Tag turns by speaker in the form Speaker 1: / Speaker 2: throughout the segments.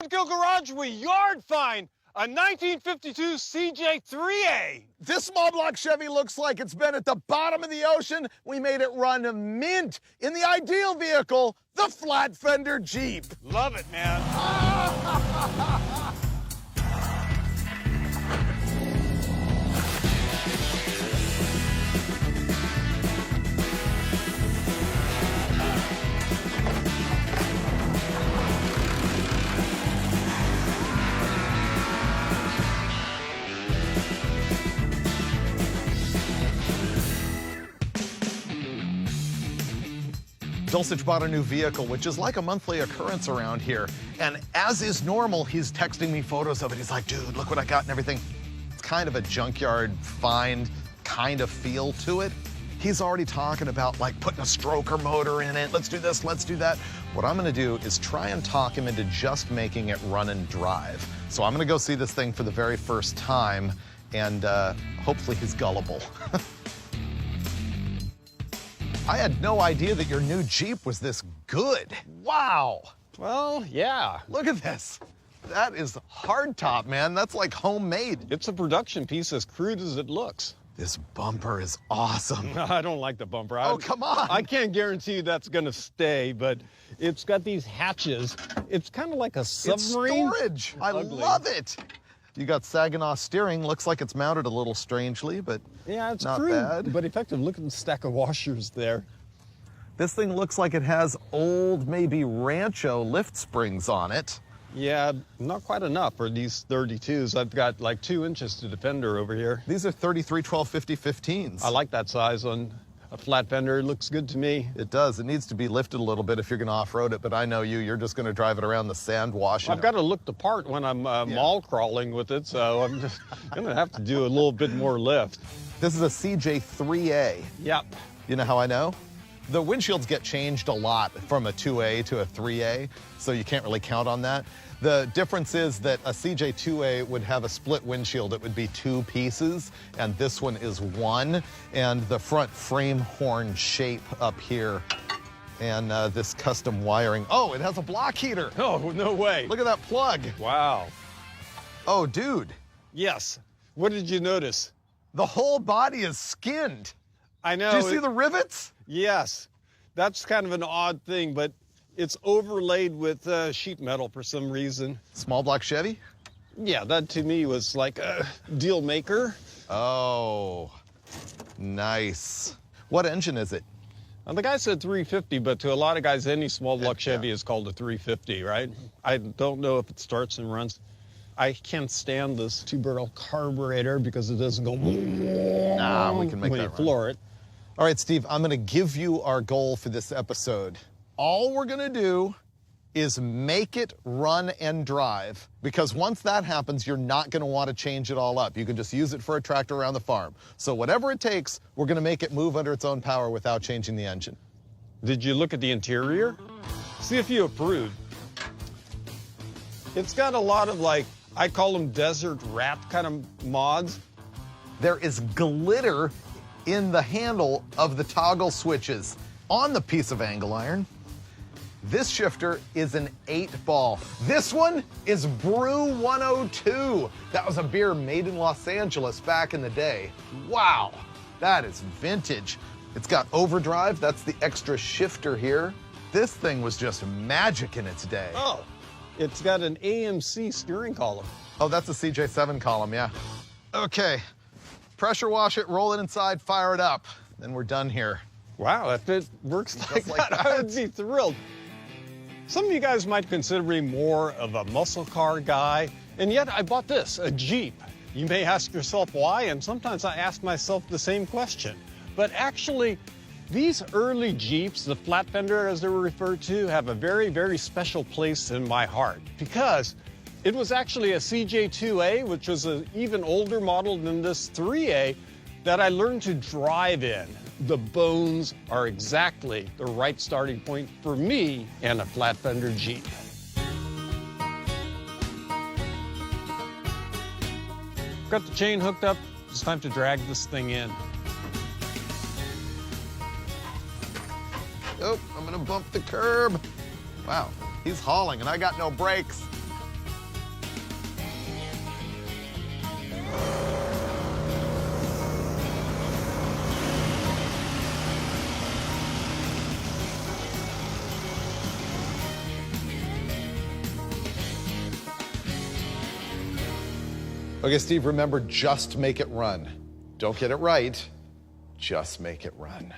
Speaker 1: Roadkill Garage, we yard find a 1952 CJ3A.
Speaker 2: This small block Chevy looks like it's been at the bottom of the ocean. We made it run mint in the ideal vehicle, the flat fender Jeep.
Speaker 1: Love it, man.
Speaker 2: Dulcich bought a new vehicle, which is like a monthly occurrence around here. And as is normal, he's texting me photos of it. He's like, dude, look what I got and everything. It's kind of a junkyard find kind of feel to it. He's already talking about like putting a stroker motor in it. Let's do this, let's do that. What I'm gonna do is try and talk him into just making it run and drive. So I'm gonna go see this thing for the very first time, and hopefully he's gullible. I had no idea that your new Jeep was this good. Wow.
Speaker 1: Well, yeah.
Speaker 2: Look at this. That is hardtop, man. That's like homemade.
Speaker 1: It's a production piece as crude as it looks.
Speaker 2: This bumper is awesome.
Speaker 1: I don't like the bumper.
Speaker 2: Oh, come on.
Speaker 1: I can't guarantee that's gonna stay, but it's got these hatches. It's kind of like a submarine.
Speaker 2: It's storage. I
Speaker 1: Ugly.
Speaker 2: love it. You got Saginaw steering. Looks like it's mounted a little strangely, but
Speaker 1: Yeah, it's
Speaker 2: not
Speaker 1: crude,
Speaker 2: bad.
Speaker 1: but effective. Look at the stack of washers there.
Speaker 2: This thing looks like it has old, maybe Rancho lift springs on it.
Speaker 1: Yeah, not quite enough for these 32s. I've got like 2 inches to Defender over here.
Speaker 2: These are 33, 12, 50, 15s.
Speaker 1: I like that size on a flat fender. It looks good to me.
Speaker 2: It does. It needs to be lifted a little bit if you're going to off-road it, but I know you're just going to drive it around the sand wash.
Speaker 1: I've got to look the part when I'm mall crawling with it, so I'm just going to have to do a little bit more lift.
Speaker 2: This is a CJ3A.
Speaker 1: Yep.
Speaker 2: You know how I know? The windshields get changed a lot from a 2A to a 3A, so you can't really count on that. The difference is that a CJ2A would have a split windshield. It would be 2 pieces, and this one is 1. And the front frame horn shape up here, and this custom wiring. Oh, it has a block heater.
Speaker 1: Oh, no way.
Speaker 2: Look at that plug.
Speaker 1: Wow.
Speaker 2: Oh, dude.
Speaker 1: Yes. What did you notice?
Speaker 2: The whole body is skinned.
Speaker 1: I know.
Speaker 2: Do you see the rivets?
Speaker 1: Yes. That's kind of an odd thing, but it's overlaid with sheet metal for some reason.
Speaker 2: Small block Chevy?
Speaker 1: Yeah, that to me was like a deal maker.
Speaker 2: Oh, nice. What engine is it?
Speaker 1: The guy said 350, but to a lot of guys, any small block Chevy is called a 350, right? I don't know if it starts and runs. I can't stand this 2-barrel carburetor because it doesn't go
Speaker 2: Nah, we can make
Speaker 1: when
Speaker 2: that
Speaker 1: you
Speaker 2: run.
Speaker 1: floor it.
Speaker 2: All right, Steve, I'm gonna give you our goal for this episode. All we're gonna do is make it run and drive, because once that happens, you're not gonna want to change it all up. You can just use it for a tractor around the farm. So whatever it takes, we're gonna make it move under its own power without changing the engine.
Speaker 1: Did you look at the interior? See if you approve. It's got a lot of like, I call them desert rat kind of mods.
Speaker 2: There is glitter in the handle of the toggle switches on the piece of angle iron. This shifter is an 8-ball. This one is Brew 102. That was a beer made in Los Angeles back in the day. Wow, that is vintage. It's got overdrive, that's the extra shifter here. This thing was just magic in its day.
Speaker 1: Oh, it's got an AMC steering column.
Speaker 2: Oh, that's a CJ7 column, yeah. Okay, pressure wash it, roll it inside, fire it up. Then we're done here.
Speaker 1: Wow, if it works like
Speaker 2: like
Speaker 1: that, I would be thrilled. Some of you guys might consider me more of a muscle car guy, and yet I bought this, a Jeep. You may ask yourself why, and sometimes I ask myself the same question. But actually, these early Jeeps, the flat fender as they were referred to, have a very, very special place in my heart, because it was actually a CJ2A, which was an even older model than this 3A, that I learned to drive in. The bones are exactly the right starting point for me and a flat fender Jeep. Got the chain hooked up. It's time to drag this thing in.
Speaker 2: Oh, I'm gonna bump the curb. Wow, he's hauling and I got no brakes. Okay, Steve, remember, just make it run. Don't get it right, just make it run.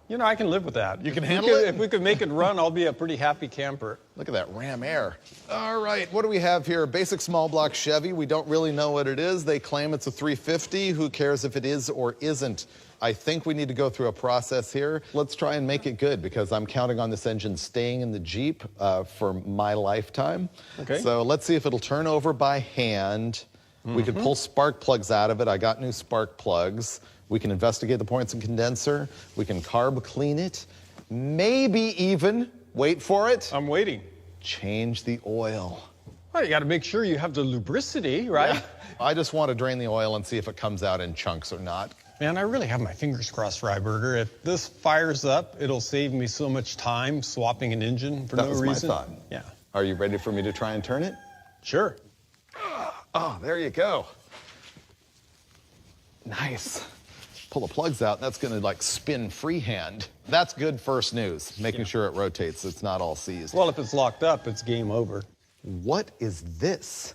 Speaker 1: You know, I can live with that.
Speaker 2: You can handle it?
Speaker 1: If we could make it run, I'll be a pretty happy camper.
Speaker 2: Look at that Ram Air. All right, what do we have here? Basic small block Chevy. We don't really know what it is. They claim it's a 350. Who cares if it is or isn't? I think we need to go through a process here. Let's try and make it good, because I'm counting on this engine staying in the Jeep for my lifetime.
Speaker 1: Okay.
Speaker 2: So let's see if it'll turn over by hand. We could pull spark plugs out of it. I got new spark plugs. We can investigate the points in condenser. We can carb clean it. Maybe even, wait for it,
Speaker 1: I'm waiting.
Speaker 2: change the oil.
Speaker 1: Well, you got to make sure you have the lubricity, right?
Speaker 2: Yeah. I just want to drain the oil and see if it comes out in chunks or not.
Speaker 1: Man, I really have my fingers crossed, Freiberger. If this fires up, it'll save me so much time swapping an engine for no reason.
Speaker 2: That was my thought.
Speaker 1: Yeah.
Speaker 2: Are you ready for me to try and turn it?
Speaker 1: Sure.
Speaker 2: Oh, there you go. Nice. Pull the plugs out, that's gonna like spin freehand. That's good first news, making sure it rotates, it's not all seized.
Speaker 1: Well, if it's locked up, it's game over.
Speaker 2: What is this?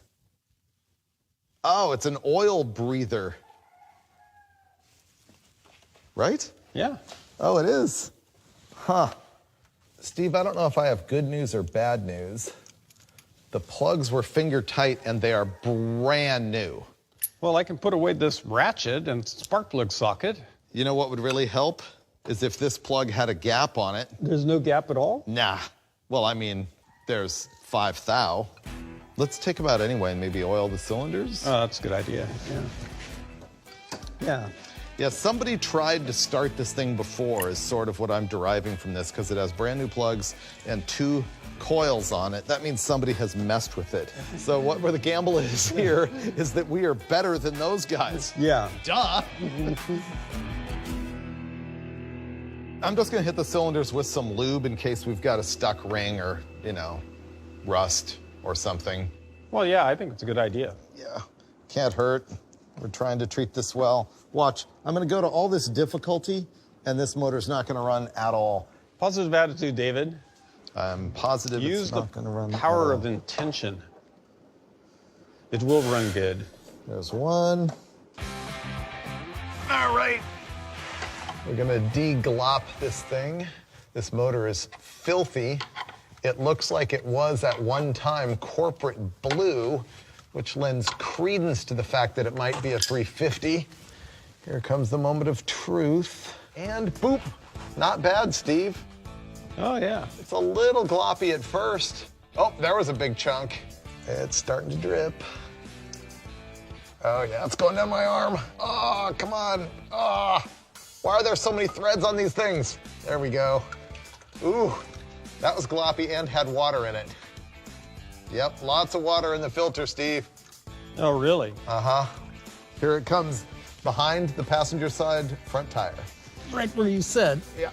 Speaker 2: Oh, it's an oil breather. Right?
Speaker 1: Yeah.
Speaker 2: Oh, it is. Huh. Steve, I don't know if I have good news or bad news. The plugs were finger tight and they are brand new.
Speaker 1: Well, I can put away this ratchet and spark plug socket.
Speaker 2: You know what would really help? Is if this plug had a gap on it.
Speaker 1: There's no gap at all?
Speaker 2: Nah. Well, I mean, there's 5 thou. Let's take them out anyway and maybe oil the cylinders.
Speaker 1: Oh, that's a good idea. Yeah. Yeah.
Speaker 2: Yeah, somebody tried to start this thing before is sort of what I'm deriving from this, because it has brand new plugs and 2 coils on it. That means somebody has messed with it. So where the gamble is here is that we are better than those guys.
Speaker 1: Yeah.
Speaker 2: Duh. I'm just gonna hit the cylinders with some lube in case we've got a stuck ring or, you know, rust or something.
Speaker 1: Well, yeah, I think it's a good idea.
Speaker 2: Yeah, can't hurt. We're trying to treat this well. Watch, I'm gonna go to all this difficulty and this motor's not gonna run at all.
Speaker 1: Positive attitude, David.
Speaker 2: I'm positive it's not gonna run.
Speaker 1: Use the power of intention. It will run good.
Speaker 2: There's one. All right. We're gonna de-glop this thing. This motor is filthy. It looks like it was at one time corporate blue, which lends credence to the fact that it might be a 350. Here comes the moment of truth. And boop, not bad, Steve.
Speaker 1: Oh, yeah.
Speaker 2: It's a little gloppy at first. Oh, there was a big chunk. It's starting to drip. Oh yeah, it's going down my arm. Oh, come on. Oh, why are there so many threads on these things? There we go. Ooh, that was gloppy and had water in it. Yep, lots of water in the filter, Steve.
Speaker 1: Oh, really?
Speaker 2: Uh-huh. Here it comes behind the passenger side front tire.
Speaker 1: Right where you said.
Speaker 2: Yeah.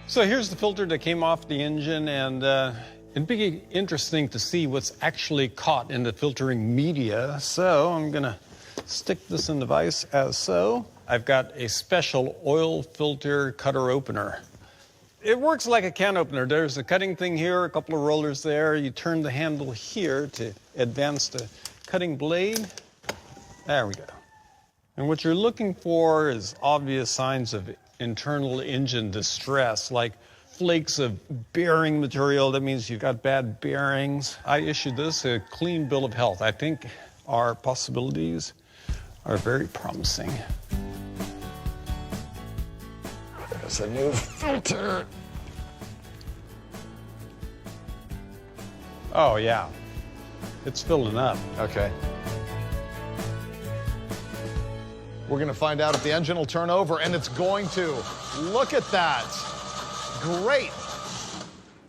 Speaker 1: So here's the filter that came off the engine, and it'd be interesting to see what's actually caught in the filtering media. So I'm gonna stick this in the vise as so. I've got a special oil filter cutter opener. It works like a can opener. There's a cutting thing here, a couple of rollers there. You turn the handle here to advance the cutting blade. There we go. And what you're looking for is obvious signs of internal engine distress, like flakes of bearing material. That means you've got bad bearings. I issued this a clean bill of health. I think our possibilities are very promising.
Speaker 2: There's a new filter.
Speaker 1: Oh, yeah. It's filling up.
Speaker 2: Okay. We're gonna find out if the engine will turn over, and it's going to. Look at that. Great.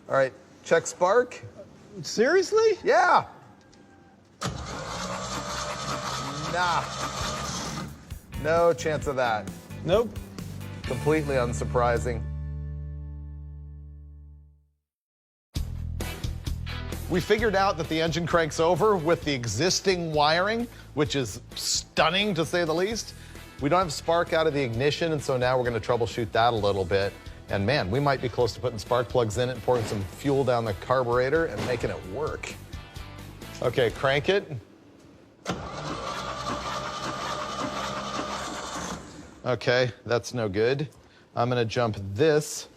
Speaker 2: All right, check spark.
Speaker 1: Seriously?
Speaker 2: Yeah. Nah. No chance of that.
Speaker 1: Nope.
Speaker 2: Completely unsurprising. We figured out that the engine cranks over with the existing wiring, which is stunning to say the least. We don't have spark out of the ignition, and so now we're gonna troubleshoot that a little bit. And man, we might be close to putting spark plugs in it and pouring some fuel down the carburetor and making it work. Okay, crank it. Okay, that's no good. I'm gonna jump this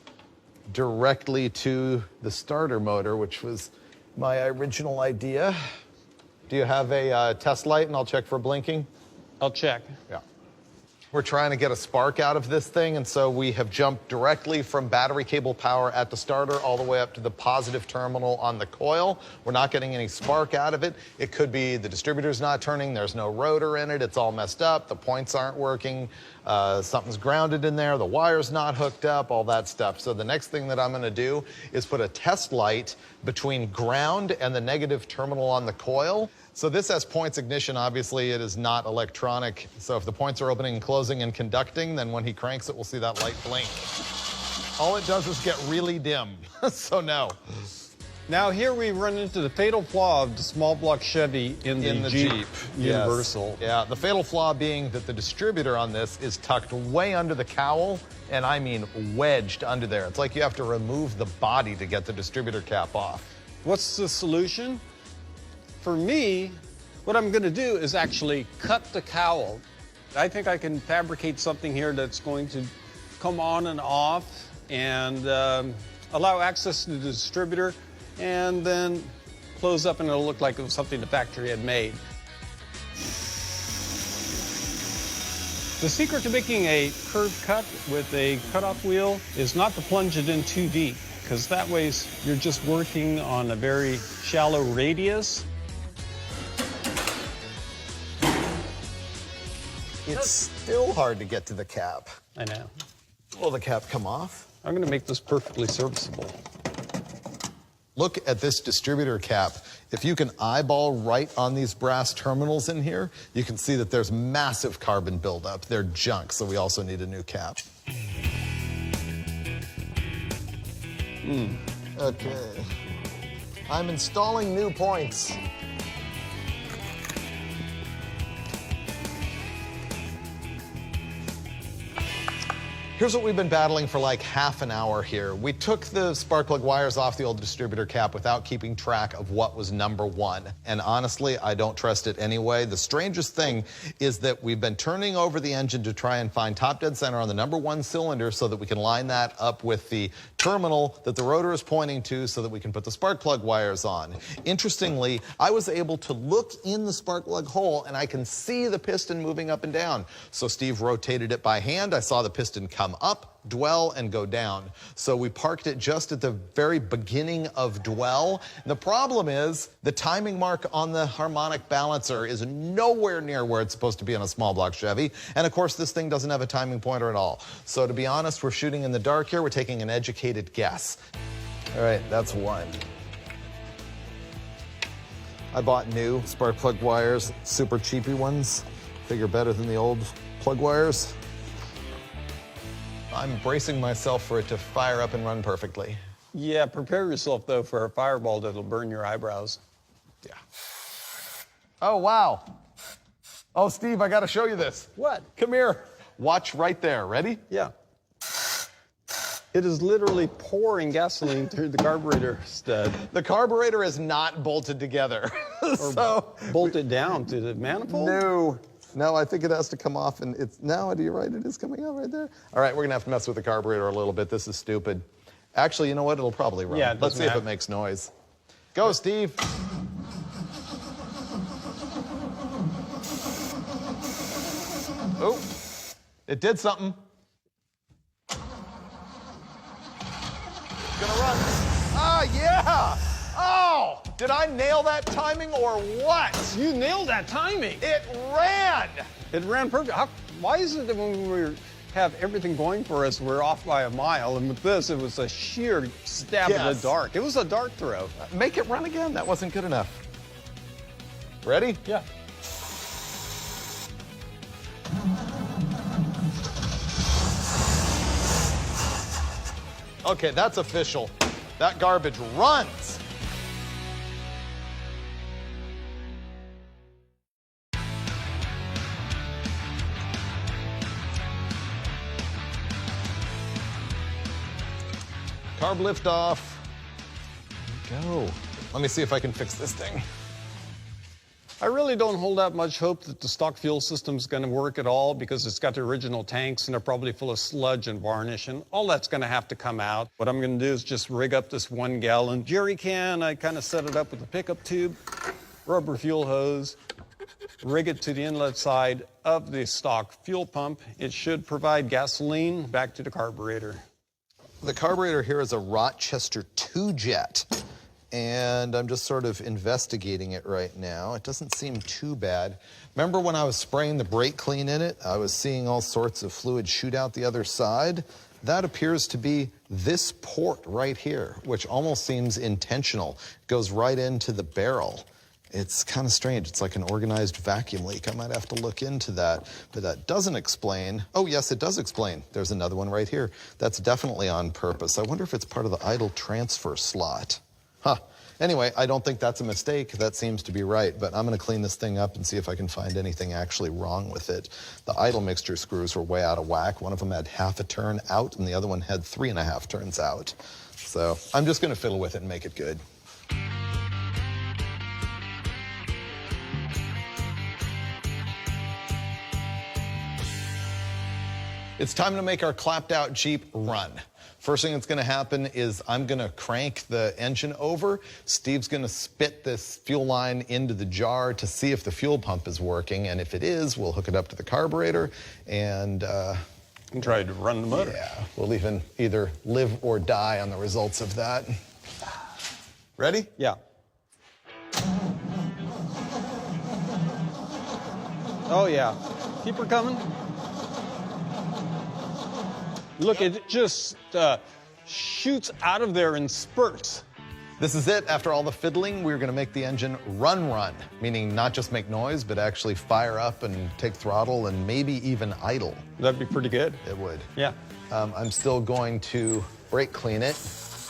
Speaker 2: directly to the starter motor, which was my original idea. Do you have a test light, and I'll check for blinking?
Speaker 1: I'll check.
Speaker 2: Yeah. We're trying to get a spark out of this thing, and so we have jumped directly from battery cable power at the starter all the way up to the positive terminal on the coil. We're not getting any spark out of it. It could be the distributor's not turning, there's no rotor in it, it's all messed up, the points aren't working, something's grounded in there, the wire's not hooked up, all that stuff. So the next thing that I'm gonna do is put a test light between ground and the negative terminal on the coil. So this has points ignition. Obviously, it is not electronic. So if the points are opening and closing and conducting, then when he cranks it, we'll see that light blink. All it does is get really dim, so no.
Speaker 1: Now here we run into the fatal flaw of the small block Chevy in the Jeep Universal.
Speaker 2: Yes. Yeah, the fatal flaw being that the distributor on this is tucked way under the cowl, and I mean wedged under there. It's like you have to remove the body to get the distributor cap off.
Speaker 1: What's the solution? For me, what I'm going to do is actually cut the cowl. I think I can fabricate something here that's going to come on and off and allow access to the distributor, and then close up and it'll look like it was something the factory had made. The secret to making a curved cut with a cutoff wheel is not to plunge it in too deep, because that way you're just working on a very shallow radius.
Speaker 2: It's still hard to get to the cap.
Speaker 1: I know.
Speaker 2: Will the cap come off?
Speaker 1: I'm going to make this perfectly serviceable.
Speaker 2: Look at this distributor cap. If you can eyeball right on these brass terminals in here, you can see that there's massive carbon buildup. They're junk, so we also need a new cap. Okay. I'm installing new points. Here's what we've been battling for like half an hour here. We took the spark plug wires off the old distributor cap without keeping track of what was number one. And honestly, I don't trust it anyway. The strangest thing is that we've been turning over the engine to try and find top dead center on the number one cylinder so that we can line that up with the terminal that the rotor is pointing to so that we can put the spark plug wires on. Interestingly, I was able to look in the spark plug hole and I can see the piston moving up and down. So Steve rotated it by hand. I saw the piston come up, dwell, and go down. So we parked it just at the very beginning of dwell. The problem is the timing mark on the harmonic balancer is nowhere near where it's supposed to be on a small block Chevy. And of course, this thing doesn't have a timing pointer at all. So to be honest, we're shooting in the dark here. We're taking an educated guess. All right, that's one. I bought new spark plug wires, super cheapy ones. Figure better than the old plug wires. I'm bracing myself for it to fire up and run perfectly.
Speaker 1: Yeah, prepare yourself, though, for a fireball that'll burn your eyebrows.
Speaker 2: Yeah. Oh, wow. Oh, Steve, I got to show you this.
Speaker 1: What?
Speaker 2: Come here. Watch right there. Ready?
Speaker 1: Yeah. It is literally pouring gasoline through the carburetor stud.
Speaker 2: The carburetor is not bolted together.
Speaker 1: Or bolted down to the manifold?
Speaker 2: No, I think it has to come off, and it's now. You're right, it is coming out right there. All right, we're gonna have to mess with the carburetor a little bit. This is stupid. Actually, you know what? It'll probably run.
Speaker 1: Yeah,
Speaker 2: let's see if it makes noise. Go, Steve. Oh, it did something. It's gonna run. Ah, yeah. Oh, did I nail that timing or what?
Speaker 1: You nailed that timing.
Speaker 2: It ran.
Speaker 1: It ran perfect. Why is it that when we have everything going for us, we're off by a mile, and with this, it was a sheer stab in the dark. It was a dart throw.
Speaker 2: Make it run again. That wasn't good enough. Ready?
Speaker 1: Yeah.
Speaker 2: Okay, that's official. That garbage runs. Carb lift off. There we go. Let me see if I can fix this thing.
Speaker 1: I really don't hold out much hope that the stock fuel system is going to work at all because it's got the original tanks and they're probably full of sludge and varnish, and all that's going to have to come out. What I'm going to do is just rig up this 1 gallon jerry can. I kind of set it up with a pickup tube, rubber fuel hose, rig it to the inlet side of the stock fuel pump. It should provide gasoline back to the carburetor.
Speaker 2: The carburetor here is a Rochester 2-jet. And I'm just sort of investigating it right now. It doesn't seem too bad. Remember when I was spraying the brake clean in it? I was seeing all sorts of fluid shoot out the other side. That appears to be this port right here, which almost seems intentional. It goes right into the barrel. It's kind of strange. It's like an organized vacuum leak. I might have to look into that. But that doesn't explain. Oh, yes, it does explain. There's another one right here. That's definitely on purpose. I wonder if it's part of the idle transfer slot. Huh. Anyway, I don't think that's a mistake. That seems to be right, but I'm going to clean this thing up and see if I can find anything actually wrong with it. The idle mixture screws were way out of whack. One of them had half a turn out, and the other one had 3.5 turns out. So I'm just going to fiddle with it and make it good. It's time to make our clapped out Jeep run. First thing that's going to happen is I'm going to crank the engine over. Steve's going to spit this fuel line into the jar to see if the fuel pump is working, and if it is, we'll hook it up to the carburetor and
Speaker 1: try to run the motor.
Speaker 2: Yeah, we'll either live or die on the results of that. Ready?
Speaker 1: Yeah. Oh, yeah. Keep her coming. Look, it just shoots out of there in spurts.
Speaker 2: This is it. After all the fiddling, we're going to make the engine run, meaning not just make noise, but actually fire up and take throttle and maybe even idle.
Speaker 1: That'd be pretty good.
Speaker 2: It would.
Speaker 1: Yeah.
Speaker 2: I'm still going to brake clean it.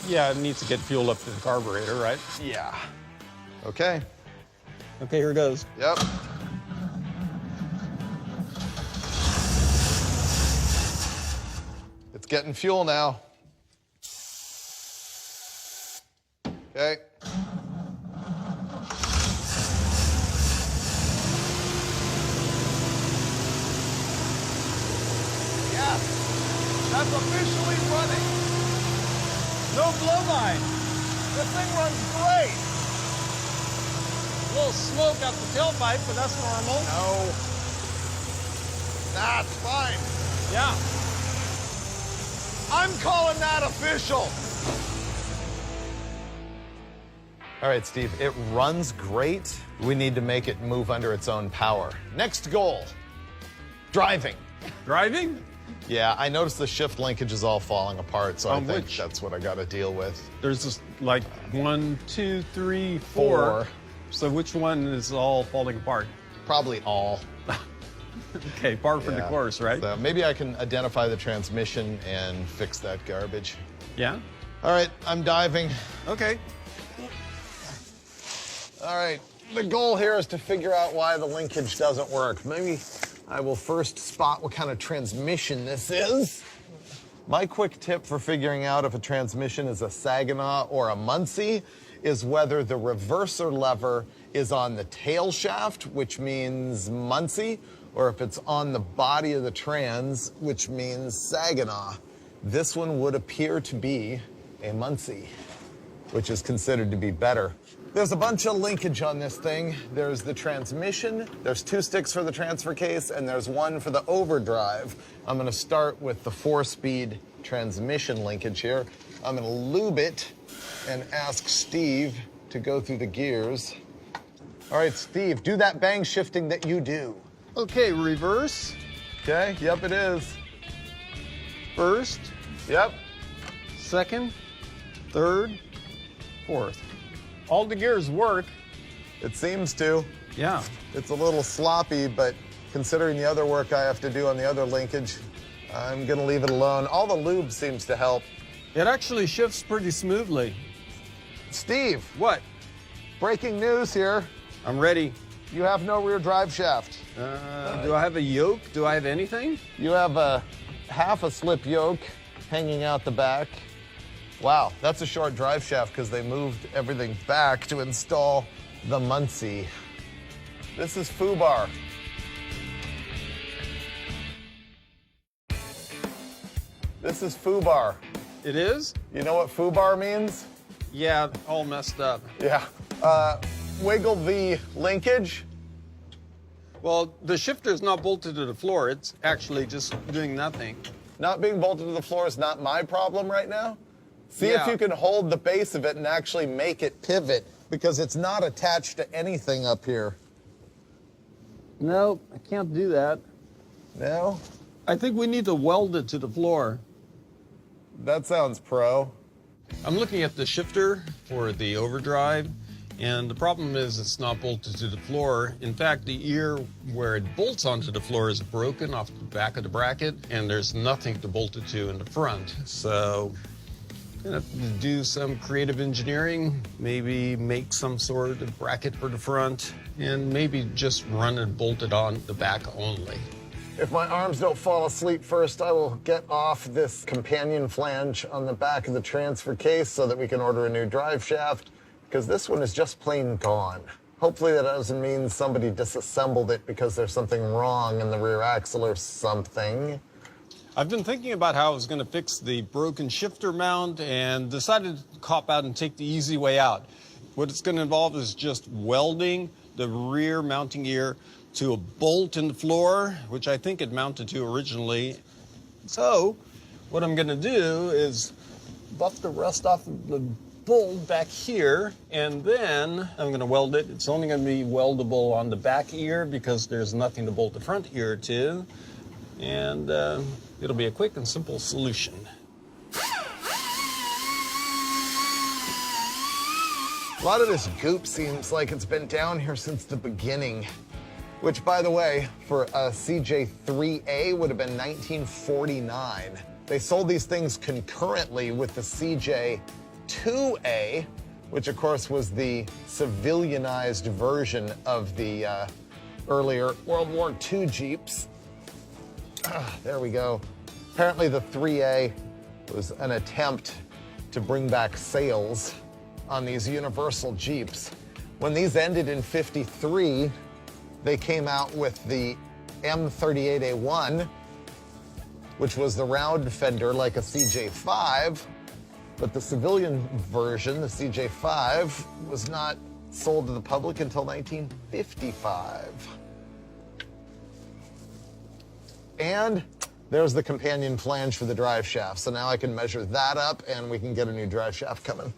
Speaker 1: Yeah, it needs to get fuel up to the carburetor, right?
Speaker 2: Yeah. Okay.
Speaker 1: Okay, here goes.
Speaker 2: Yep. It's getting fuel now. Okay. Yes, that's officially running.
Speaker 1: No blow line.
Speaker 2: This thing runs great.
Speaker 1: A little smoke out the tailpipe, but that's normal.
Speaker 2: No. That's fine.
Speaker 1: Yeah.
Speaker 2: I'm calling that official. All right, Steve, it runs great. We need to make it move under its own power. Next goal, driving.
Speaker 1: Driving?
Speaker 2: Yeah, I noticed the shift linkage is all falling apart, so I think
Speaker 1: which?
Speaker 2: that's what I got to deal with.
Speaker 1: There's just like 1, 2, 3, 4. So which one is all falling apart?
Speaker 2: Probably all.
Speaker 1: Okay, par for the course, right?
Speaker 2: So maybe I can identify the transmission and fix that garbage.
Speaker 1: Yeah?
Speaker 2: All right, I'm diving.
Speaker 1: Okay.
Speaker 2: All right, the goal here is to figure out why the linkage doesn't work. Maybe I will first spot what kind of transmission this is. My quick tip for figuring out if a transmission is a Saginaw or a Muncie is whether the reverser lever is on the tail shaft, which means Muncie, or if it's on the body of the trans, which means Saginaw. This one would appear to be a Muncie, which is considered to be better. There's a bunch of linkage on this thing. There's the transmission, there's 2 sticks for the transfer case, and there's 1 for the overdrive. I'm gonna start with the 4-speed transmission linkage here. I'm gonna lube it and ask Steve to go through the gears. All right, Steve, do that bang shifting that you do.
Speaker 1: Okay, reverse.
Speaker 2: Okay, yep, it is.
Speaker 1: First,
Speaker 2: Yep.
Speaker 1: second, third, fourth. All the gears work.
Speaker 2: It seems to.
Speaker 1: Yeah.
Speaker 2: It's a little sloppy, but considering the other work I have to do on the other linkage, I'm gonna leave it alone. All the lube seems to help.
Speaker 1: It actually shifts pretty smoothly.
Speaker 2: Steve,
Speaker 1: What?
Speaker 2: breaking news here.
Speaker 1: I'm ready.
Speaker 2: You have no rear drive shaft.
Speaker 1: Do I have a yoke? Do I have anything?
Speaker 2: You have a half a slip yoke hanging out the back. Wow, that's a short drive shaft because they moved everything back to install the Muncie. This is FUBAR. This is FUBAR.
Speaker 1: It is?
Speaker 2: You know what FUBAR means?
Speaker 1: Yeah, all messed up.
Speaker 2: Yeah. Wiggle the linkage.
Speaker 1: Well, the shifter is not bolted to the floor. It's actually just doing nothing.
Speaker 2: Not being bolted to the floor is not my problem right now. See if you can hold the base of it and actually make it pivot, because it's not attached to anything up here.
Speaker 1: No, I can't do that.
Speaker 2: No?
Speaker 1: I think we need to weld it to the floor.
Speaker 2: That sounds pro.
Speaker 1: I'm looking at the shifter for the overdrive, and the problem is it's not bolted to the floor. In fact, the ear where it bolts onto the floor is broken off the back of the bracket, and there's nothing to bolt it to in the front. So I'm gonna have to do some creative engineering, maybe make some sort of bracket for the front, and maybe just run it bolted on the back only.
Speaker 2: If my arms don't fall asleep first, I will get off this companion flange on the back of the transfer case so that we can order a new drive shaft, because this one is just plain gone. Hopefully that doesn't mean somebody disassembled it because there's something wrong in the rear axle or something.
Speaker 1: I've been thinking about how I was going to fix the broken shifter mount and decided to cop out and take the easy way out. What it's going to involve is just welding the rear mounting ear to a bolt in the floor, which I think it mounted to originally. So what I'm going to do is buff the rust off of the bolt back here, and then I'm going to weld it. It's only going to be weldable on the back ear because there's nothing to bolt the front ear to, and it'll be a quick and simple solution.
Speaker 2: A lot of this goop seems like it's been down here since the beginning, which, by the way, for a CJ3A would have been 1949. They sold these things concurrently with the CJ2A, which of course was the civilianized version of the earlier World War II Jeeps. There we go. Apparently the 3A was an attempt to bring back sales on these universal Jeeps. When these ended in '53, they came out with the M38A1, which was the round fender like a CJ5, but the civilian version, the CJ5, was not sold to the public until 1955. And there's the companion flange for the drive shaft. So now I can measure that up and we can get a new drive shaft coming.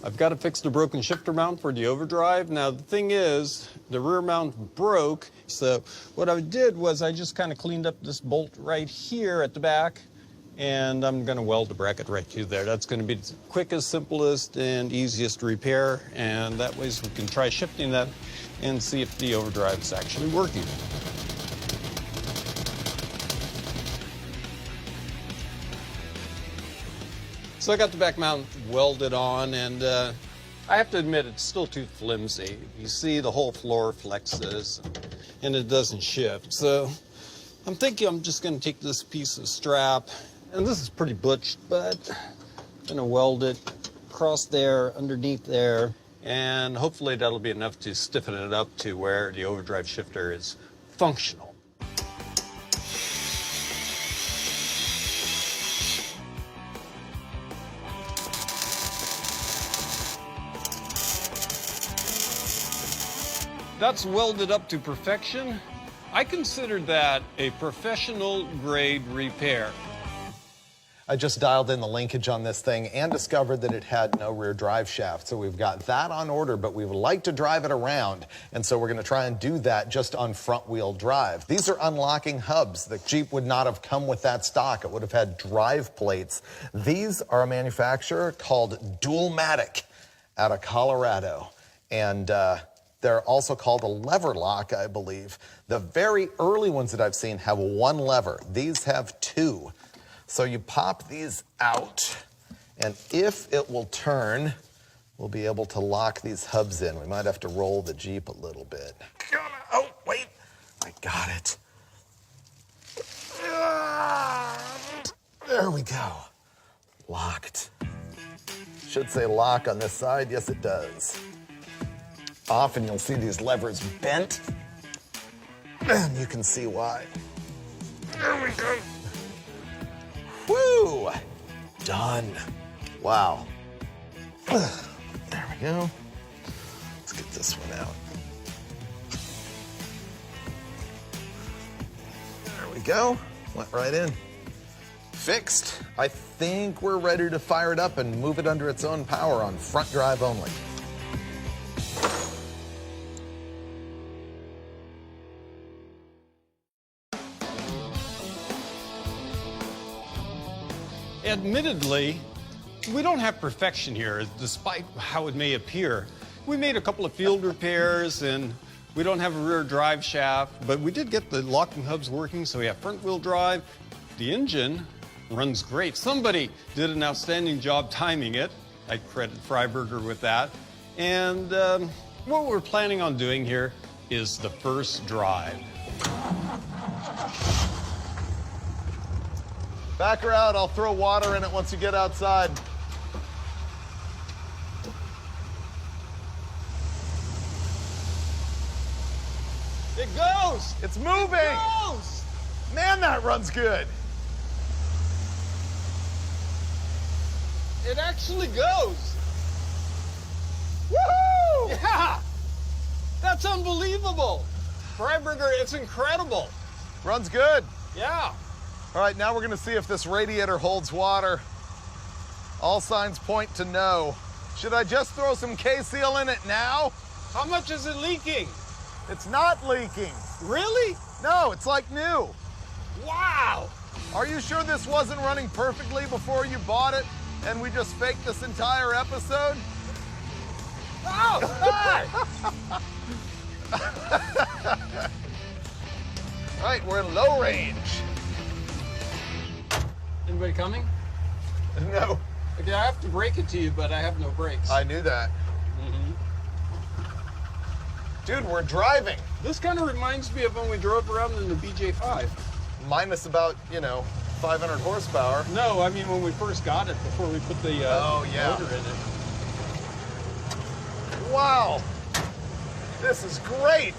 Speaker 1: I've got to fix the broken shifter mount for the overdrive. Now, the thing is, the rear mount broke, so what I did was I just kind of cleaned up this bolt right here at the back, and I'm going to weld the bracket right to there. That's going to be the quickest, simplest, and easiest to repair, and that way we can try shifting that and see if the overdrive is actually working. So I got the back mount welded on, and I have to admit it's still too flimsy. You see the whole floor flexes, and it doesn't shift. So I'm thinking I'm just going to take this piece of strap, and this is pretty butched, but I'm going to weld it across there, underneath there, and hopefully that'll be enough to stiffen it up to where the overdrive shifter is functional. That's welded up to perfection. I consider that a professional grade repair.
Speaker 2: I just dialed in the linkage on this thing and discovered that it had no rear drive shaft. So we've got that on order, but we would like to drive it around. And so we're going to try and do that just on front wheel drive. These are unlocking hubs. The Jeep would not have come with that stock. It would have had drive plates. These are a manufacturer called Dualmatic out of Colorado. And they're also called a lever lock, I believe. The very early ones that I've seen have one lever. These have two. So you pop these out, and if it will turn, we'll be able to lock these hubs in. We might have to roll the Jeep a little bit. Oh, wait, I got it. There we go. Locked. Should say lock on this side. Yes, it does. off and you'll see these levers bent. And you can see why. There we go. Woo! Done. Wow. There we go. Let's get this one out. There we go. Went right in. Fixed. I think we're ready to fire it up and move it under its own power on front drive only.
Speaker 1: Admittedly, we don't have perfection here, despite how it may appear. We made a couple of field repairs, and we don't have a rear drive shaft, but we did get the locking hubs working, so we have front wheel drive. The engine runs great. Somebody did an outstanding job timing it. I credit Freiberger with that. And what we're planning on doing here is the first drive.
Speaker 2: Back her out. I'll throw water in it once you get outside.
Speaker 1: It goes!
Speaker 2: It's moving!
Speaker 1: It goes!
Speaker 2: Man, that runs good.
Speaker 1: It actually goes!
Speaker 2: Woohoo!
Speaker 1: Yeah! That's unbelievable! Freiberger, it's incredible!
Speaker 2: Runs good.
Speaker 1: Yeah!
Speaker 2: All right, now we're gonna see if this radiator holds water. All signs point to no. Should I just throw some K-Seal in it now?
Speaker 1: How much is it leaking?
Speaker 2: It's not leaking.
Speaker 1: Really?
Speaker 2: No, it's like new.
Speaker 1: Wow!
Speaker 2: Are you sure this wasn't running perfectly before you bought it and we just faked this entire episode?
Speaker 1: Oh! Hi!
Speaker 2: All right, we're in low range.
Speaker 1: Anybody coming?
Speaker 2: No.
Speaker 1: Okay, I have to break it to you, but I have no brakes.
Speaker 2: I knew that. Dude, we're driving.
Speaker 1: This kind of reminds me of when we drove around in the BJ5.
Speaker 2: Minus about, 500 horsepower.
Speaker 1: No, I mean when we first got it, before we put the motor in it.
Speaker 2: Wow. This is great.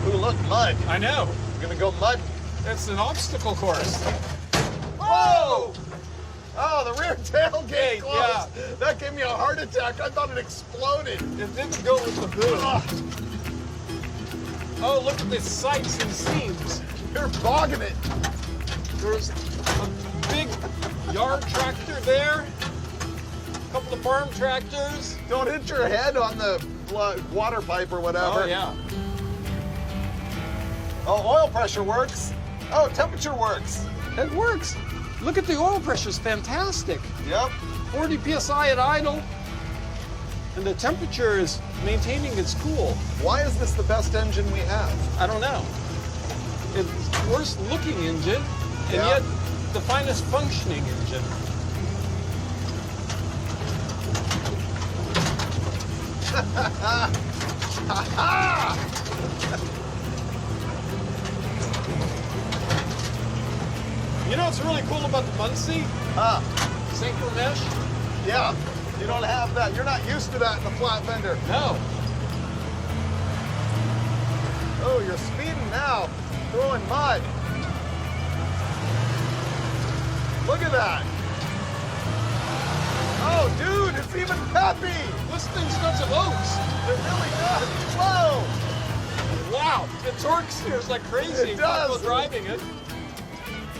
Speaker 2: Ooh, look, mud.
Speaker 1: I know.
Speaker 2: We're gonna go mud.
Speaker 1: It's an obstacle course.
Speaker 2: Whoa! Oh, the rear tailgate closed.
Speaker 1: Yeah.
Speaker 2: That gave me a heart attack. I thought it exploded.
Speaker 1: It didn't go with the boom. Oh, look at the sights and scenes.
Speaker 2: You're bogging it.
Speaker 1: There's a big yard tractor there, a couple of farm tractors.
Speaker 2: Don't hit your head on the water pipe or whatever.
Speaker 1: Oh, yeah.
Speaker 2: Oh, oil pressure works. Oh, temperature works.
Speaker 1: It works. Look at the oil pressure, it's fantastic.
Speaker 2: Yep.
Speaker 1: 40 PSI at idle. And the temperature is maintaining its cool.
Speaker 2: Why is this the best engine we have?
Speaker 1: I don't know. It's the worst looking engine, and
Speaker 2: Yeah.
Speaker 1: yet the finest functioning engine. You know what's really cool about the Muncie? Synchro mesh?
Speaker 2: Yeah, you don't have that. You're not used to that in the flat fender.
Speaker 1: No.
Speaker 2: Oh, you're speeding now, throwing mud. Look at that. Oh, dude, it's even peppy.
Speaker 1: This thing's got some oats.
Speaker 2: It really does. Whoa.
Speaker 1: Wow, it torques here like crazy.
Speaker 2: It does.
Speaker 1: While driving it.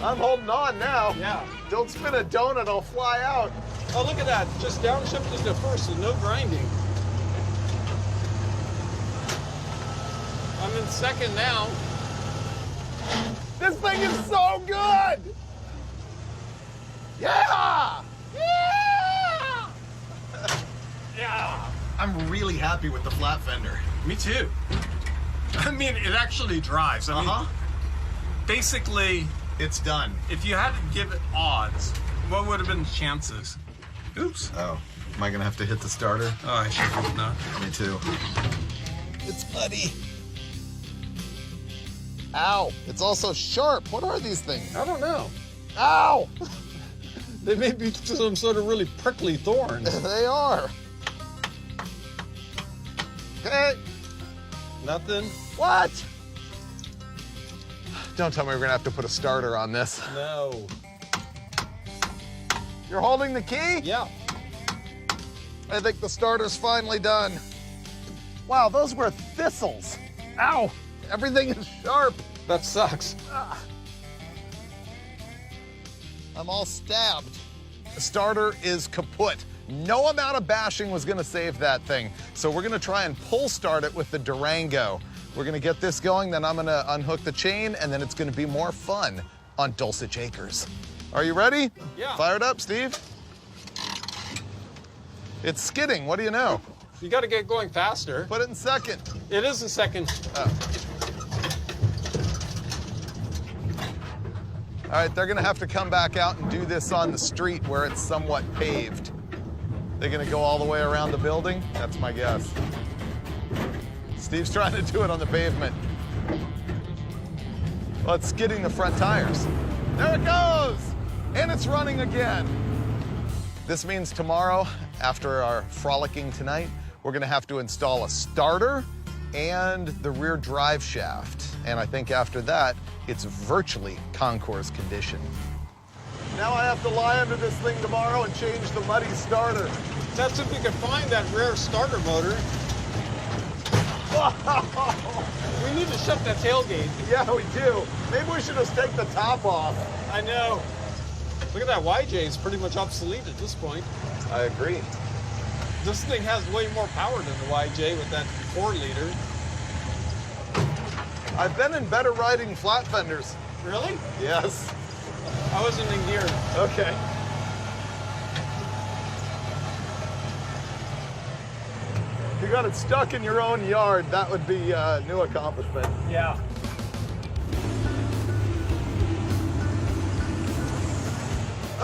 Speaker 2: I'm holding on now.
Speaker 1: Yeah.
Speaker 2: Don't spin a donut, I'll fly out.
Speaker 1: Oh, look at that. Just downshifted to first and no grinding. I'm in second now.
Speaker 2: This thing is so good. Yeah.
Speaker 1: Yeah! Yeah.
Speaker 2: I'm really happy with the flat fender.
Speaker 1: Me too. I mean, it actually drives. I mean, basically,
Speaker 2: It's done.
Speaker 1: if you had to give it odds, what would have been the chances? Oops.
Speaker 2: Oh, am I gonna have to hit the starter?
Speaker 1: Oh, I should hope not.
Speaker 2: Me too. It's muddy. Ow, it's also sharp. What are these things?
Speaker 1: I don't know.
Speaker 2: Ow!
Speaker 1: They may be some sort of really prickly thorns.
Speaker 2: They are. Okay.
Speaker 1: Nothing?
Speaker 2: What? Don't tell me we're gonna have to put a starter on this.
Speaker 1: No.
Speaker 2: You're holding the key?
Speaker 1: Yeah.
Speaker 2: I think the starter's finally done. Wow, those were thistles. Ow, everything is sharp.
Speaker 1: That sucks.
Speaker 2: I'm all stabbed. The starter is kaput. No amount of bashing was gonna save that thing. So we're gonna try and pull start it with the Durango. We're gonna get this going, then I'm gonna unhook the chain, and then it's gonna be more fun on Dulcich Acres. Are you ready?
Speaker 1: Yeah.
Speaker 2: Fire it up, Steve. It's skidding, what do you know?
Speaker 1: You gotta get going faster.
Speaker 2: Put it in second.
Speaker 1: It is a second.
Speaker 2: Oh. All right, they're gonna have to come back out and do this on the street where it's somewhat paved. They're gonna go all the way around the building? That's my guess. Steve's trying to do it on the pavement. Well, it's skidding the front tires. There it goes! And it's running again. This means tomorrow, after our frolicking tonight, we're gonna have to install a starter and the rear drive shaft. And I think after that, it's virtually Concours condition. Now I have to lie under this thing tomorrow and change the muddy starter.
Speaker 1: That's if we can find that rare starter motor. We need to shut that tailgate.
Speaker 2: Yeah, we do. Maybe we should just take the top off.
Speaker 1: I know. Look at that YJ, it's pretty much obsolete at this point.
Speaker 2: I agree.
Speaker 1: This thing has way more power than the YJ with that 4-liter.
Speaker 2: I've been in better riding flat fenders.
Speaker 1: Really?
Speaker 2: Yes.
Speaker 1: I wasn't in gear.
Speaker 2: Okay. If you got it stuck in your own yard, that would be a new accomplishment.
Speaker 1: Yeah.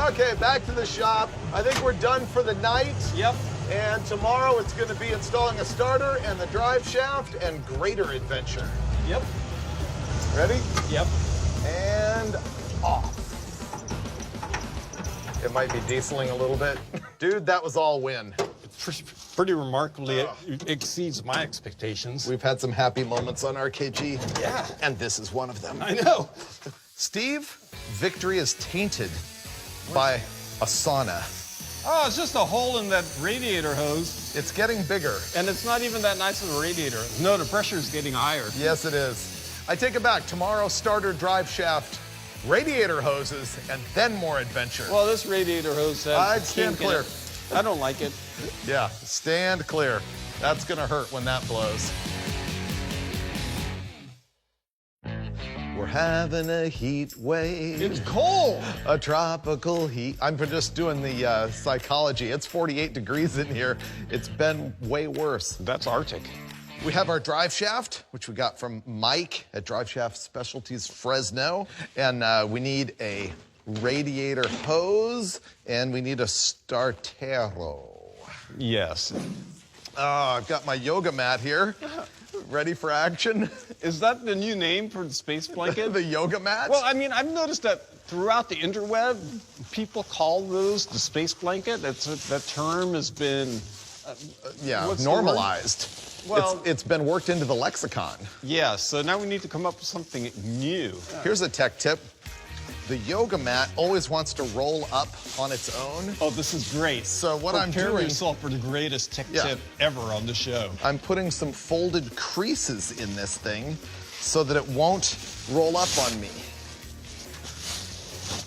Speaker 2: Okay, back to the shop. I think we're done for the night.
Speaker 1: Yep.
Speaker 2: And tomorrow it's going to be installing a starter and the drive shaft and greater adventure.
Speaker 1: Yep.
Speaker 2: Ready?
Speaker 1: Yep.
Speaker 2: And off. It might be dieseling a little bit. Dude, that was all win.
Speaker 1: Pretty remarkably, it exceeds my expectations.
Speaker 2: We've had some happy moments on RKG.
Speaker 1: Yeah.
Speaker 2: And this is one of them.
Speaker 1: I know.
Speaker 2: Steve, victory is tainted by a sauna.
Speaker 1: Oh, it's just a hole in that radiator hose.
Speaker 2: It's getting bigger.
Speaker 1: And it's not even that nice of a radiator. No, the pressure is getting higher.
Speaker 2: Yes, it is. I take it back. Tomorrow, starter, drive shaft, radiator hoses, and then more adventure.
Speaker 1: Well, this radiator hose says...
Speaker 2: I'd stand clear.
Speaker 1: I don't like it.
Speaker 2: Yeah, stand clear. That's gonna hurt when that blows. We're having a heat wave.
Speaker 1: It's cold.
Speaker 2: A tropical heat. I'm just doing the psychology. It's 48 degrees in here. It's been way worse.
Speaker 1: That's Arctic.
Speaker 2: We have our drive shaft, which we got from Mike at Drive Shaft Specialties Fresno. And we need a radiator hose, and we need a startero.
Speaker 1: Yes.
Speaker 2: I've got my yoga mat here, ready for action.
Speaker 1: Is that the new name for the space blanket?
Speaker 2: The yoga mat?
Speaker 1: Well, I mean, I've noticed that throughout the interweb, people call those the space blanket. That term has been...
Speaker 2: yeah, normalized.
Speaker 1: Well,
Speaker 2: it's been worked into the lexicon.
Speaker 1: Yeah, so now we need to come up with something new.
Speaker 2: Here's a tech tip. The yoga mat always wants to roll up on its own.
Speaker 1: Oh, this is great.
Speaker 2: So what I'm doing...
Speaker 1: Prepare yourself for the greatest tech tip ever on the show.
Speaker 2: I'm putting some folded creases in this thing so that it won't roll up on me.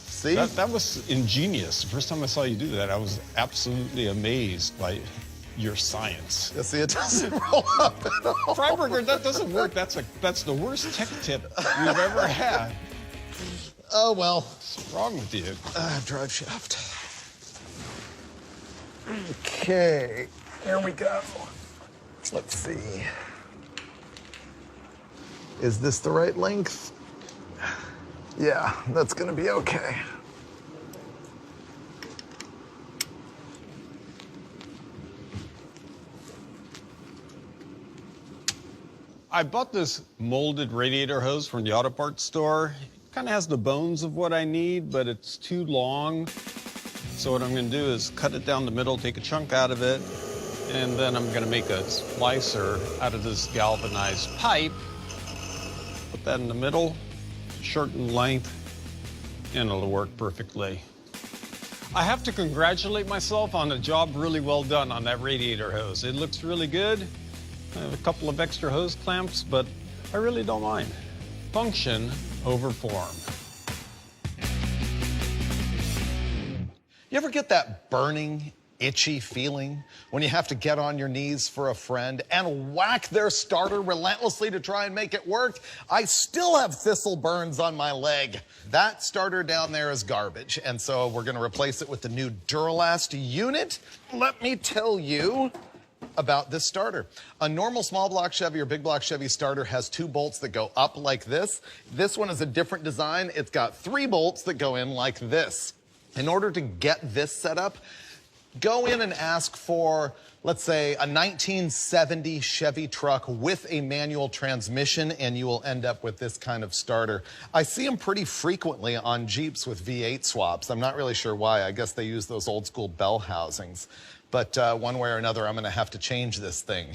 Speaker 2: See?
Speaker 1: That was ingenious. The first time I saw you do that, I was absolutely amazed by your science.
Speaker 2: You see, it doesn't roll up at all.
Speaker 1: Freiberger, that doesn't work. That's the worst tech tip we've ever had.
Speaker 2: Oh, well.
Speaker 1: What's wrong with you?
Speaker 2: Drive shaft. Okay, here we go. Let's see. Is this the right length? Yeah, that's gonna be okay.
Speaker 1: I bought this molded radiator hose from the auto parts store. Kind of has the bones of what I need, but it's too long. So what I'm going to do is cut it down the middle, take a chunk out of it, and then I'm going to make a splicer out of this galvanized pipe. Put that in the middle, shorten length, and it'll work perfectly. I have to congratulate myself on a job really well done on that radiator hose. It looks really good. I have a couple of extra hose clamps, but I really don't mind. Function over form.
Speaker 2: You ever get that burning, itchy feeling when you have to get on your knees for a friend and whack their starter relentlessly to try and make it work? I still have thistle burns on my leg. That starter down there is garbage, and so we're gonna replace it with the new Duralast unit. Let me tell you about this starter. A normal small block Chevy or big block Chevy starter has 2 bolts that go up like this. This one is a different design. It's got 3 bolts that go in like this. In order to get this set up, go in and ask for, let's say, a 1970 Chevy truck with a manual transmission, and you will end up with this kind of starter. I see them pretty frequently on Jeeps with V8 swaps. I'm not really sure why. I guess they use those old school bell housings. But one way or another, I'm gonna have to change this thing.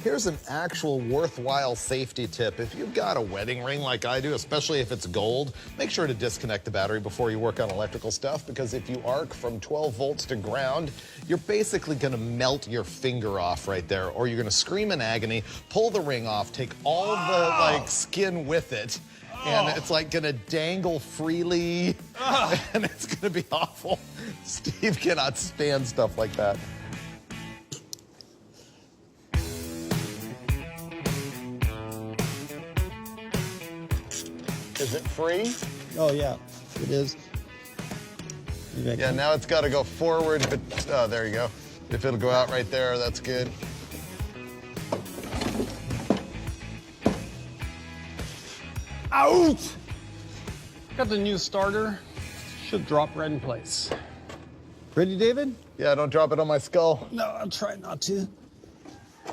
Speaker 2: Here's an actual worthwhile safety tip. If you've got a wedding ring like I do, especially if it's gold, make sure to disconnect the battery before you work on electrical stuff, because if you arc from 12 volts to ground, you're basically gonna melt your finger off right there, or you're gonna scream in agony, pull the ring off, take all the skin with it, and it's like gonna dangle freely, and it's gonna be awful. Steve cannot stand stuff like that. Is it free?
Speaker 3: Oh, yeah, it is.
Speaker 2: Yeah, now it's got to go forward, but oh, there you go. If it'll go out right there, that's good.
Speaker 1: Out! Got the new starter. Should drop right in place.
Speaker 3: Ready, David?
Speaker 2: Yeah, don't drop it on my skull.
Speaker 3: No, I'll try not to.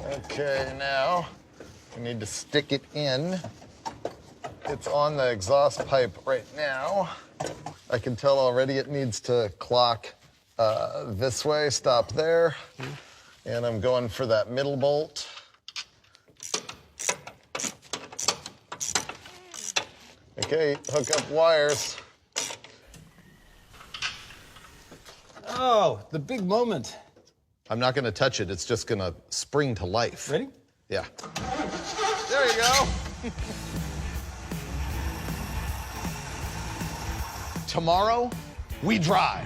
Speaker 2: Okay, now we need to stick it in. It's on the exhaust pipe right now. I can tell already it needs to clock this way, stop there. And I'm going for that middle bolt. Okay, hook up wires.
Speaker 3: Oh, the big moment.
Speaker 2: I'm not gonna touch it, it's just gonna spring to life.
Speaker 3: Ready?
Speaker 2: Yeah. There you go. Tomorrow, we drive.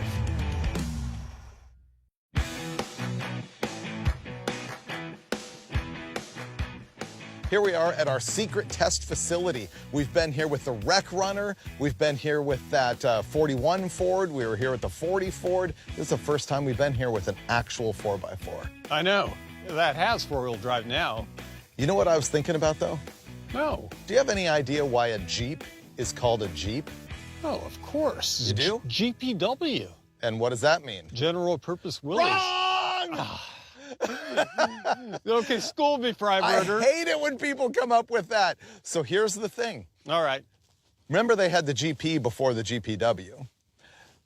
Speaker 2: Here we are at our secret test facility. We've been here with the Wreck Runner. We've been here with that 41 Ford. We were here with the 40 Ford. This is the first time we've been here with an actual 4x4.
Speaker 1: I know. That has 4-wheel drive now.
Speaker 2: You know what I was thinking about, though?
Speaker 1: No.
Speaker 2: Do you have any idea why a Jeep is called a Jeep?
Speaker 1: Oh, of course.
Speaker 2: You do?
Speaker 1: GPW.
Speaker 2: And what does that mean?
Speaker 1: General Purpose Willys.
Speaker 2: Wrong!
Speaker 1: Okay, school me,
Speaker 2: I
Speaker 1: Freiberger.
Speaker 2: hate it when people come up with that. So here's the thing.
Speaker 1: All right.
Speaker 2: Remember they had the GP before the GPW.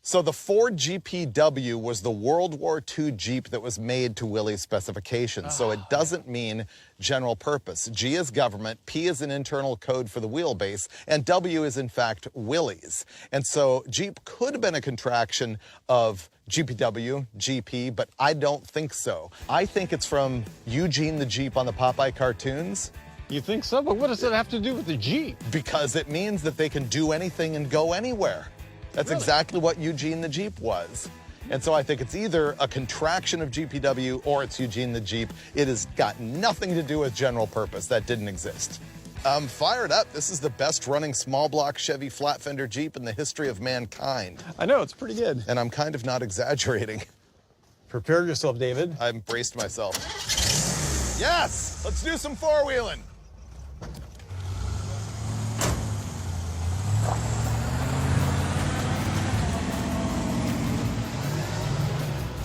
Speaker 2: So the Ford GPW was the World War II Jeep that was made to Willys specifications. So it doesn't mean general purpose. G is government, P is an internal code for the wheelbase, and W is in fact Willys. And so Jeep could have been a contraction of GPW, GP, but I don't think so. I think it's from Eugene the Jeep on the Popeye cartoons.
Speaker 1: You think so? But what does that have to do with the Jeep?
Speaker 2: Because it means that they can do anything and go anywhere. That's
Speaker 1: Really?
Speaker 2: exactly what Eugene the Jeep was. And so I think it's either a contraction of GPW or it's Eugene the Jeep. It has got nothing to do with general purpose. That didn't exist. I'm fired up. This is the best running small block Chevy flat fender Jeep in the history of mankind.
Speaker 1: I know, it's pretty good.
Speaker 2: And I'm kind of not exaggerating.
Speaker 1: Prepare yourself, David.
Speaker 2: I've braced myself. Yes! Let's do some four-wheeling.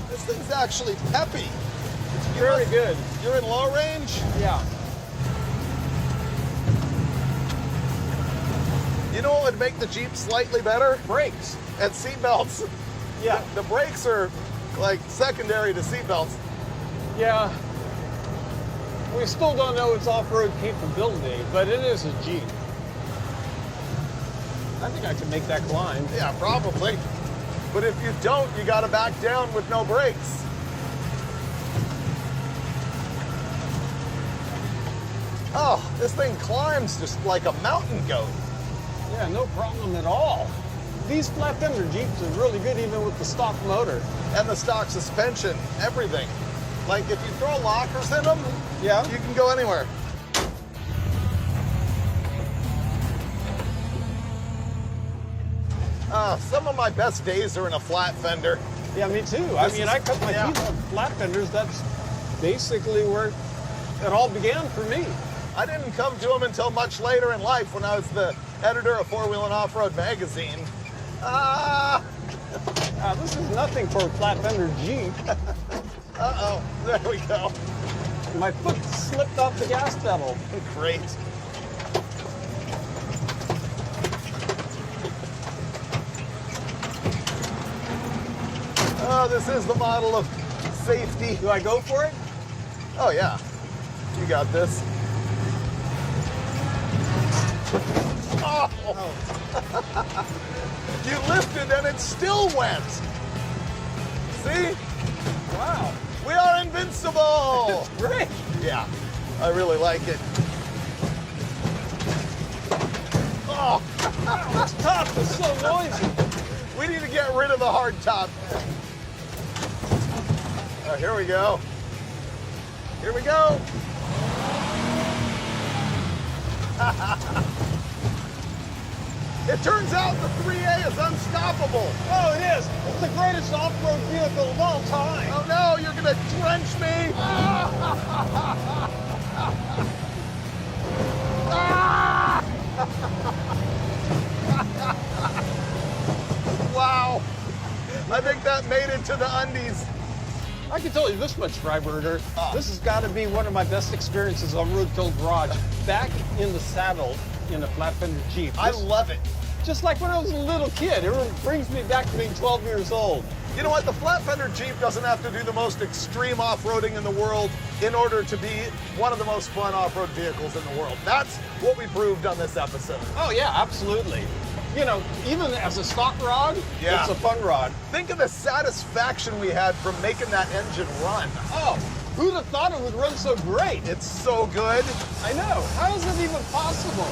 Speaker 2: This thing's actually peppy.
Speaker 1: It's very good.
Speaker 2: You're in low range?
Speaker 1: Yeah.
Speaker 2: You know what would make the Jeep slightly better?
Speaker 1: Brakes.
Speaker 2: And seatbelts.
Speaker 1: Yeah.
Speaker 2: The brakes are like secondary to seatbelts.
Speaker 1: Yeah. We still don't know its off-road capability, but it is a Jeep. I think I can make that climb.
Speaker 2: Yeah, probably. But if you don't, you gotta back down with no brakes. Oh, this thing climbs just like a mountain goat.
Speaker 1: Yeah, no problem at all. These flat fender Jeeps are really good even with the stock motor.
Speaker 2: And the stock suspension, everything. Like if you throw lockers in them,
Speaker 1: Yeah.
Speaker 2: you can go anywhere. Some of my best days are in a flat fender.
Speaker 1: Yeah, me too. I mean, I cut my
Speaker 2: yeah.
Speaker 1: teeth on flat fenders. That's basically where it all began for me.
Speaker 2: I didn't come to them until much later in life when I was the editor of Four Wheel and Off-Road magazine.
Speaker 1: This is nothing for a flat fender Jeep.
Speaker 2: Uh-oh, there we go.
Speaker 1: My foot slipped off the gas pedal.
Speaker 2: Great. Oh, this is the model of safety.
Speaker 1: Do I go for it?
Speaker 2: Oh, yeah. You got this. Oh! You lifted and it still went. See?
Speaker 1: Wow.
Speaker 2: We are invincible!
Speaker 1: Great.
Speaker 2: Yeah, I really like it. Oh!
Speaker 1: This top is so noisy.
Speaker 2: We need to get rid of the hard top. Oh, here we go. Here we go. It turns out the 3A is unstoppable.
Speaker 1: Oh, it is. It's the greatest off-road vehicle of all time.
Speaker 2: Oh no, you're gonna drench me. Wow. I think that made it to the undies.
Speaker 1: I can tell you this much, Freiberger. This has got to be one of my best experiences on Roadkill Garage. Back in the saddle in a flat fender Jeep.
Speaker 2: I love it.
Speaker 1: Just like when I was a little kid. It brings me back to being 12 years old.
Speaker 2: You know what? The flat fender Jeep doesn't have to do the most extreme off-roading in the world in order to be one of the most fun off-road vehicles in the world. That's what we proved on this episode.
Speaker 1: Oh, yeah, absolutely. You know, even as a stock rod,
Speaker 2: Yeah.
Speaker 1: it's a fun rod.
Speaker 2: Think of the satisfaction we had from making that engine run.
Speaker 1: Oh, who'd have thought it would run so great?
Speaker 2: It's so good.
Speaker 1: I know. How is it even possible?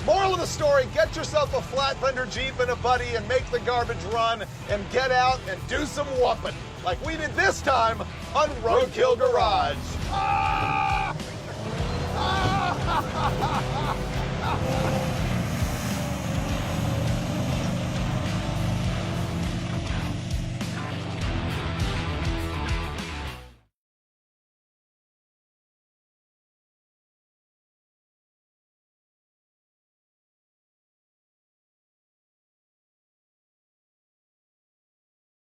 Speaker 2: Moral of the story, get yourself a flat fender Jeep and a buddy and make the garbage run and get out and do some whooping like we did this time on Roadkill Garage.